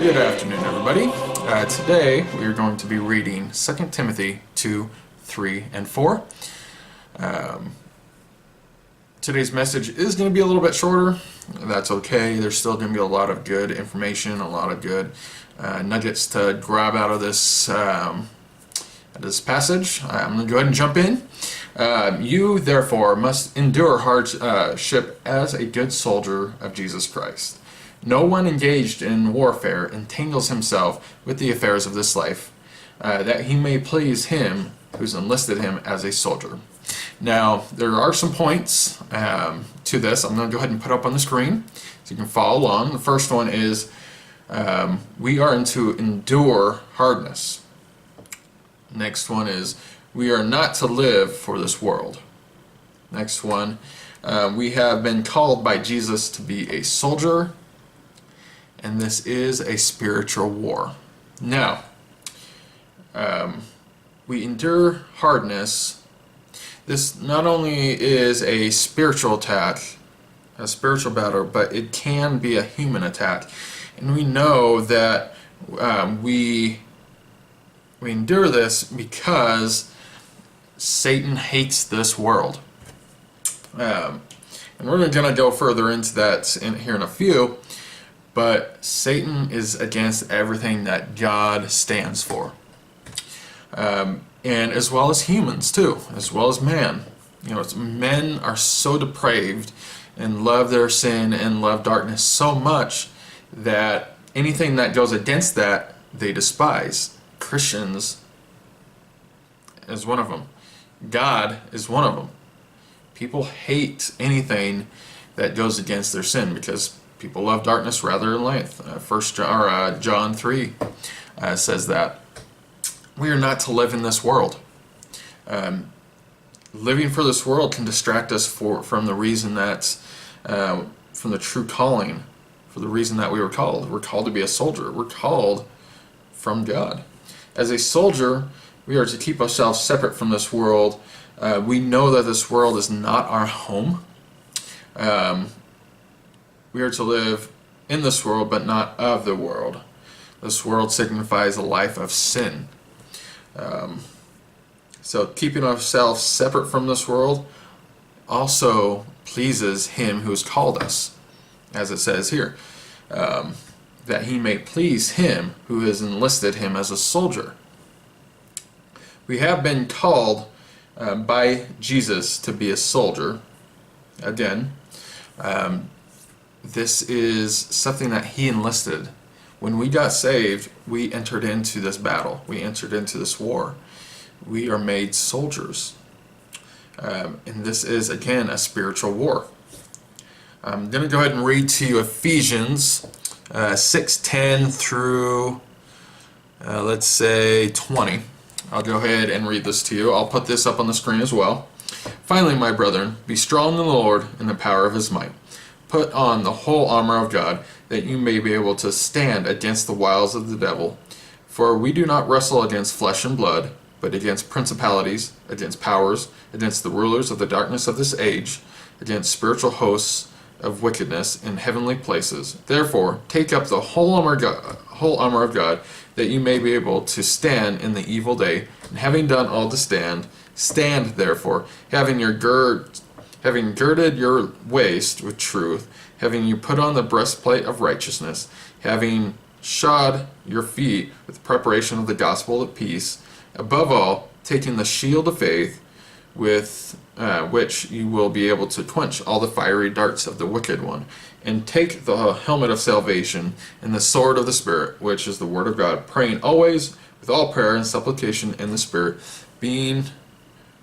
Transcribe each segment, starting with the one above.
Good afternoon, everybody. Today we are going to be reading 2 Timothy 2, 3, and 4. Today's message is going to be a little bit shorter. That's okay. There's still going to be a lot of good information, a lot of good nuggets to grab out of this passage. I'm going to go ahead and jump in. You, therefore, must endure hardship as a good soldier of Jesus Christ. No one engaged in warfare entangles himself with the affairs of this life, that he may please him who's enlisted him as a soldier. Now, there are some points to this. I'm going to go ahead and put up on the screen so you can follow along. The first one is we are to endure hardness. Next one is we are not to live for this world. Next one, we have been called by Jesus to be a soldier, and this is a spiritual war. Now, we endure hardness. This not only is a spiritual attack, a spiritual battle, but it can be a human attack. And we know that we endure this because Satan hates this world. And we're going to go further into that here in a few. But Satan is against everything that God stands for. And as well as humans too, as well as man. You know, men are so depraved and love their sin and love darkness so much that anything that goes against that, they despise. Christians is one of them. God is one of them. People hate anything that goes against their sin because people love darkness rather than light. John 3 says that. We are not to live in this world. Living for this world can distract us from the reason that, from the true calling, for the reason that we were called. We're called to be a soldier. We're called from God. As a soldier, we are to keep ourselves separate from this world. We know that this world is not our home. We are to live in this world, but not of the world. This world signifies a life of sin. So keeping ourselves separate from this world also pleases him who has called us, as it says here, that he may please him who has enlisted him as a soldier. We have been called by Jesus to be a soldier. Again, this is something that he enlisted. When we got saved, we entered into this battle. We entered into this war. We are made soldiers. And this is, again, a spiritual war. I'm going to go ahead and read to you Ephesians 6:10 through, let's say, 20. I'll go ahead and read this to you. I'll put this up on the screen as well. Finally, my brethren, be strong in the Lord and the power of his might. Put on the whole armor of God, that you may be able to stand against the wiles of the devil. For we do not wrestle against flesh and blood, but against principalities, against powers, against the rulers of the darkness of this age, against spiritual hosts of wickedness in heavenly places. Therefore, take up the whole armor of God, that you may be able to stand in the evil day, and having done all to stand, stand therefore, having girded your waist with truth, having you put on the breastplate of righteousness, having shod your feet with preparation of the gospel of peace, above all, taking the shield of faith, with which you will be able to quench all the fiery darts of the wicked one, and take the helmet of salvation and the sword of the Spirit, which is the word of God, praying always with all prayer and supplication in the Spirit, being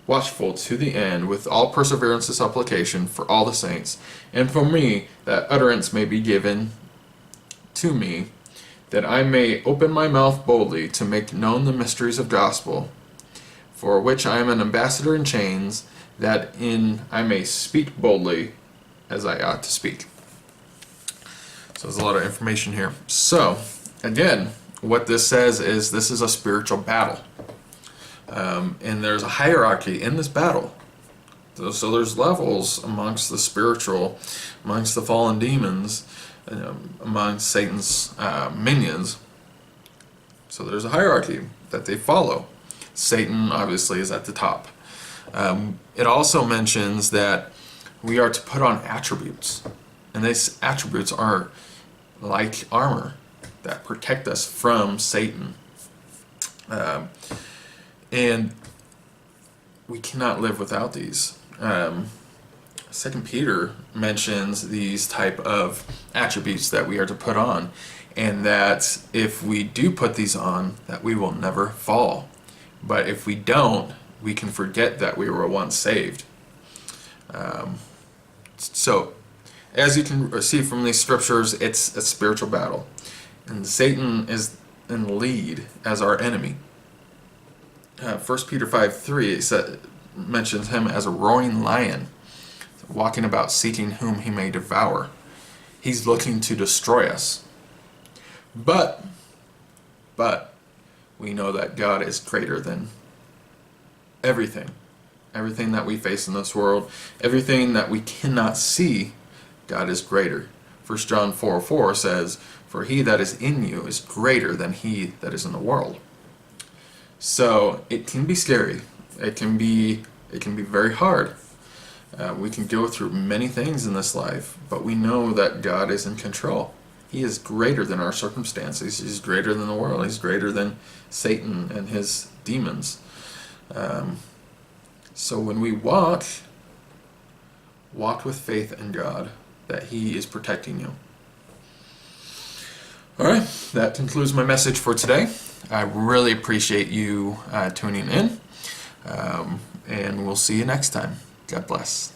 watchful to the end with all perseverance and supplication for all the saints, and for me, that utterance may be given to me, that I may open my mouth boldly to make known the mysteries of gospel, for which I am an ambassador in chains, that I may speak boldly as I ought to speak. So there's a lot of information here. So, again, what this says is this is a spiritual battle. And there's a hierarchy in this battle. So there's levels amongst the spiritual, amongst the fallen demons. among Satan's minions. So there's a hierarchy that they follow. Satan obviously is at the top. It also mentions that we are to put on attributes, and these attributes are like armor that protect us from Satan. And we cannot live without these. 2 Peter mentions these type of attributes that we are to put on, and that if we do put these on, that we will never fall. But if we don't, we can forget that we were once saved. So, as you can see from these scriptures, it's a spiritual battle. And Satan is in the lead as our enemy. 1 Peter 5:3 mentions him as a roaring lion, walking about seeking whom he may devour. He's looking to destroy us. But we know that God is greater than everything. Everything that we face in this world, everything that we cannot see, God is greater. 1 John 4:4 says, "For he that is in you is greater than he that is in the world." So it can be scary. It can be very hard. We can go through many things in this life, but we know that God is in control. He is greater than our circumstances. He's greater than the world. He's greater than Satan and his demons. So when we walk with faith in God, that He is protecting you. Alright, that concludes my message for today. I really appreciate you tuning in, and we'll see you next time. God bless.